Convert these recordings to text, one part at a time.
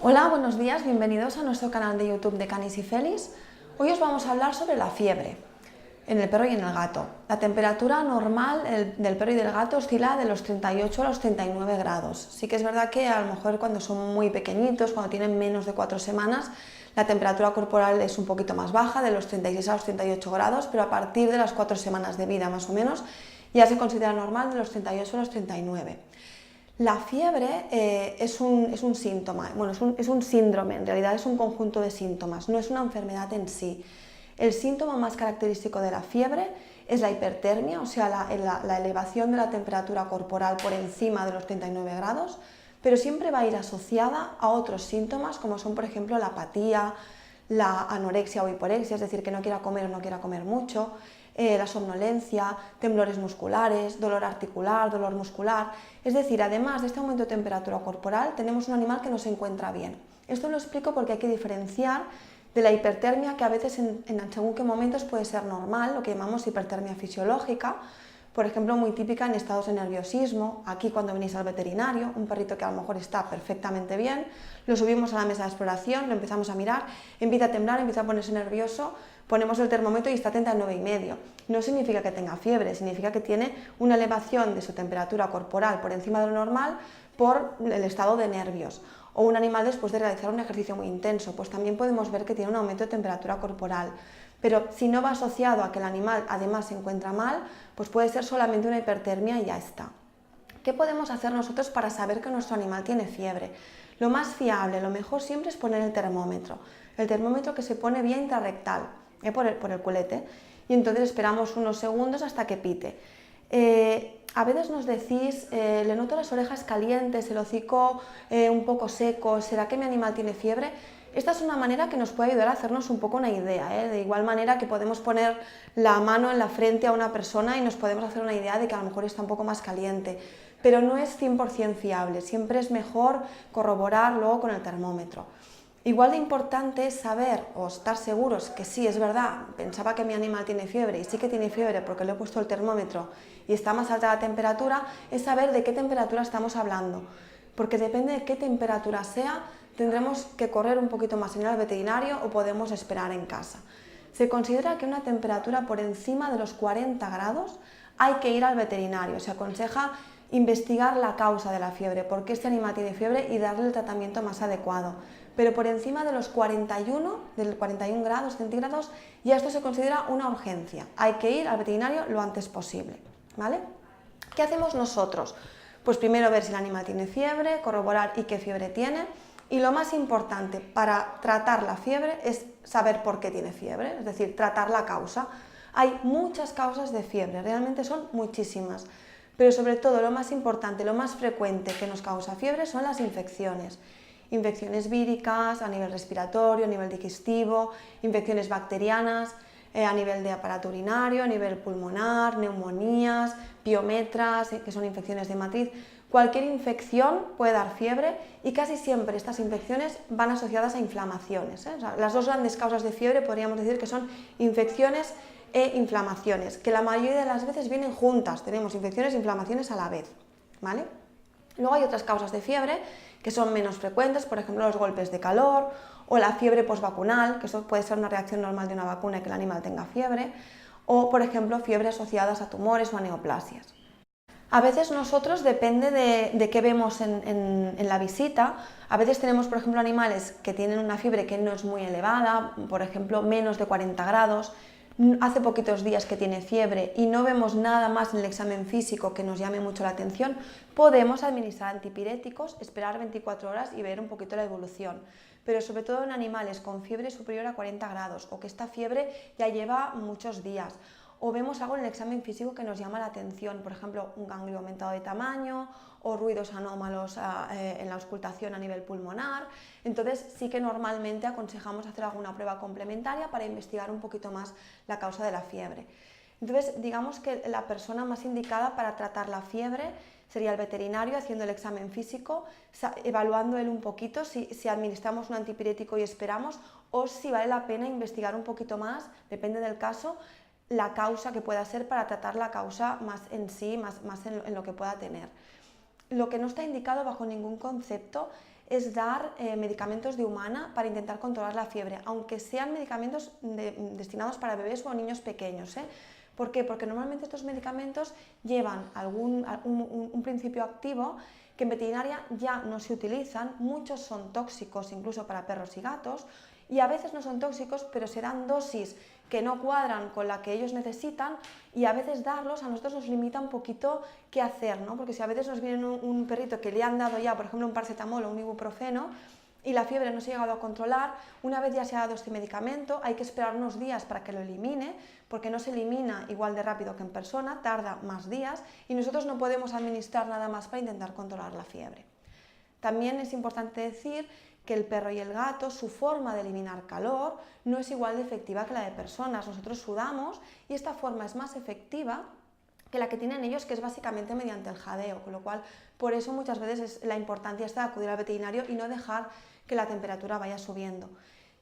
Hola, buenos días, bienvenidos a nuestro canal de YouTube de Canis y Felis. Hoy os vamos a hablar sobre la fiebre en el perro y en el gato. La temperatura normal del perro y del gato oscila de los 38 a los 39 grados. Sí que es verdad que a lo mejor cuando son muy pequeñitos, cuando tienen menos de 4 semanas, la temperatura corporal es un poquito más baja, de los 36 a los 38 grados, pero a partir de las 4 semanas de vida más o menos, ya se considera normal de los 38 a los 39. La fiebre es un síntoma, bueno, es un síndrome, en realidad es un conjunto de síntomas, no es una enfermedad en sí. El síntoma más característico de la fiebre es la hipertermia, o sea, la elevación de la temperatura corporal por encima de los 39 grados, pero siempre va a ir asociada a otros síntomas como son, por ejemplo, la apatía, la anorexia o hiporexia, es decir, que no quiera comer o no quiera comer mucho, la somnolencia, temblores musculares, dolor articular, dolor muscular. Es decir, además de este aumento de temperatura corporal, tenemos un animal que no se encuentra bien. Esto lo explico porque hay que diferenciar de la hipertermia, que a veces en según qué momentos puede ser normal, lo que llamamos hipertermia fisiológica, por ejemplo, muy típica en estados de nerviosismo. Aquí, cuando venís al veterinario, un perrito que a lo mejor está perfectamente bien, lo subimos a la mesa de exploración, lo empezamos a mirar, empieza a temblar, empieza a ponerse nervioso, ponemos el termómetro y está a 39,5. No significa que tenga fiebre, significa que tiene una elevación de su temperatura corporal por encima de lo normal por el estado de nervios. O un animal después de realizar un ejercicio muy intenso, pues también podemos ver que tiene un aumento de temperatura corporal. Pero si no va asociado a que el animal además se encuentra mal, pues puede ser solamente una hipertermia y ya está. ¿Qué podemos hacer nosotros para saber que nuestro animal tiene fiebre? Lo más fiable, lo mejor siempre es poner el termómetro que se pone vía intrarrectal, por el culete, y entonces esperamos unos segundos hasta que pite. A veces nos decís, le noto las orejas calientes, el hocico un poco seco, ¿será que mi animal tiene fiebre? Esta es una manera que nos puede ayudar a hacernos un poco una idea, de igual manera que podemos poner la mano en la frente a una persona y nos podemos hacer una idea de que a lo mejor está un poco más caliente, pero no es 100% fiable, siempre es mejor corroborar luego con el termómetro. Igual de importante es saber o estar seguros que sí, es verdad, pensaba que mi animal tiene fiebre y sí que tiene fiebre porque le he puesto el termómetro y está más alta la temperatura, es saber de qué temperatura estamos hablando, porque depende de qué temperatura sea, tendremos que correr un poquito más en el veterinario o podemos esperar en casa. Se considera que una temperatura por encima de los 40 grados hay que ir al veterinario, se aconseja investigar la causa de la fiebre, por qué este animal tiene fiebre y darle el tratamiento más adecuado. Pero por encima de los 41 grados centígrados, ya esto se considera una urgencia. Hay que ir al veterinario lo antes posible, ¿vale? ¿Qué hacemos nosotros? Pues primero ver si el animal tiene fiebre, corroborar y qué fiebre tiene. Y lo más importante para tratar la fiebre es saber por qué tiene fiebre, es decir, tratar la causa. Hay muchas causas de fiebre, realmente son muchísimas. Pero sobre todo lo más importante, lo más frecuente que nos causa fiebre son las infecciones. Infecciones víricas a nivel respiratorio, a nivel digestivo, infecciones bacterianas, a nivel de aparato urinario, a nivel pulmonar, neumonías, piometras, que son infecciones de matriz. Cualquier infección puede dar fiebre y casi siempre estas infecciones van asociadas a inflamaciones. O sea, las dos grandes causas de fiebre podríamos decir que son infecciones e inflamaciones, que la mayoría de las veces vienen juntas, tenemos infecciones e inflamaciones a la vez, ¿vale? Luego hay otras causas de fiebre que son menos frecuentes, por ejemplo los golpes de calor o la fiebre postvacunal, que eso puede ser una reacción normal de una vacuna y que el animal tenga fiebre, o por ejemplo fiebre asociadas a tumores o a neoplasias. A veces nosotros, depende de qué vemos en la visita, a veces tenemos, por ejemplo, animales que tienen una fiebre que no es muy elevada, por ejemplo, menos de 40 grados, hace poquitos días que tiene fiebre y no vemos nada más en el examen físico que nos llame mucho la atención, podemos administrar antipiréticos, esperar 24 horas y ver un poquito la evolución. Pero sobre todo en animales con fiebre superior a 40 grados o que esta fiebre ya lleva muchos días. O vemos algo en el examen físico que nos llama la atención, por ejemplo, un ganglio aumentado de tamaño o ruidos anómalos en la auscultación a nivel pulmonar. Entonces sí que normalmente aconsejamos hacer alguna prueba complementaria para investigar un poquito más la causa de la fiebre. Entonces digamos que la persona más indicada para tratar la fiebre sería el veterinario haciendo el examen físico, evaluando él un poquito si administramos un antipirético y esperamos o si vale la pena investigar un poquito más, depende del caso, la causa que pueda ser para tratar la causa más en sí, más en lo que pueda tener. Lo que no está indicado bajo ningún concepto es dar medicamentos de humana para intentar controlar la fiebre, aunque sean medicamentos destinados para bebés o niños pequeños. ¿Por qué? Porque normalmente estos medicamentos llevan un principio activo que en veterinaria ya no se utilizan, muchos son tóxicos incluso para perros y gatos, y a veces no son tóxicos, pero se dan dosis que no cuadran con la que ellos necesitan, y a veces darlos a nosotros nos limita un poquito qué hacer, ¿no? Porque si a veces nos viene un perrito que le han dado ya, por ejemplo, un paracetamol o un ibuprofeno, y la fiebre no se ha llegado a controlar, una vez ya se ha dado este medicamento hay que esperar unos días para que lo elimine, porque no se elimina igual de rápido que en persona, tarda más días, y nosotros no podemos administrar nada más para intentar controlar la fiebre. También es importante decir que el perro y el gato, su forma de eliminar calor no es igual de efectiva que la de personas. Nosotros sudamos y esta forma es más efectiva que la que tienen ellos, que es básicamente mediante el jadeo, con lo cual por eso muchas veces es la importancia de acudir al veterinario y no dejar que la temperatura vaya subiendo.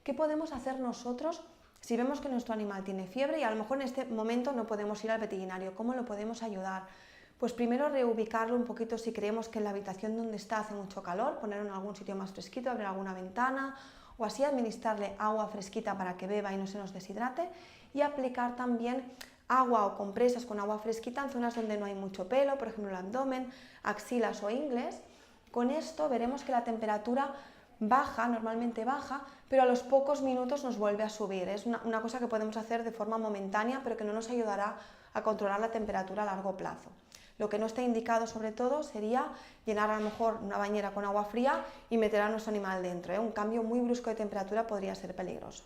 ¿Qué podemos hacer nosotros si vemos que nuestro animal tiene fiebre y a lo mejor en este momento no podemos ir al veterinario? ¿Cómo lo podemos ayudar? Pues primero reubicarlo un poquito si creemos que en la habitación donde está hace mucho calor, ponerlo en algún sitio más fresquito, abrir alguna ventana o así administrarle agua fresquita para que beba y no se nos deshidrate, y aplicar también agua o compresas con agua fresquita en zonas donde no hay mucho pelo, por ejemplo el abdomen, axilas o ingles. Con esto veremos que la temperatura baja, normalmente baja, pero a los pocos minutos nos vuelve a subir. Es una cosa que podemos hacer de forma momentánea, pero que no nos ayudará a controlar la temperatura a largo plazo. Lo que no está indicado sobre todo sería llenar a lo mejor una bañera con agua fría y meter a nuestro animal dentro. Un cambio muy brusco de temperatura podría ser peligroso.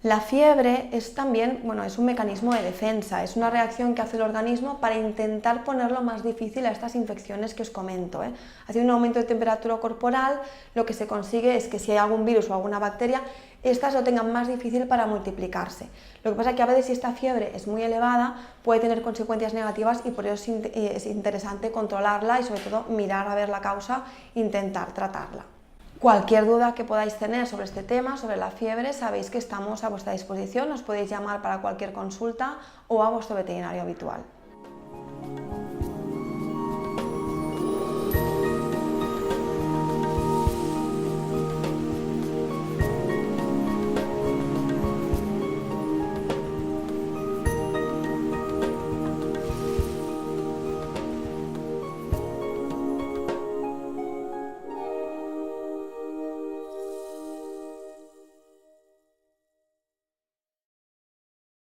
La fiebre es también, es un mecanismo de defensa, es una reacción que hace el organismo para intentar ponerlo más difícil a estas infecciones que os comento. Haciendo un aumento de temperatura corporal, lo que se consigue es que si hay algún virus o alguna bacteria, estas lo tengan más difícil para multiplicarse. Lo que pasa es que a veces si esta fiebre es muy elevada, puede tener consecuencias negativas y por eso es interesante controlarla y sobre todo mirar a ver la causa e intentar tratarla. Cualquier duda que podáis tener sobre este tema, sobre la fiebre, sabéis que estamos a vuestra disposición, nos podéis llamar para cualquier consulta o a vuestro veterinario habitual.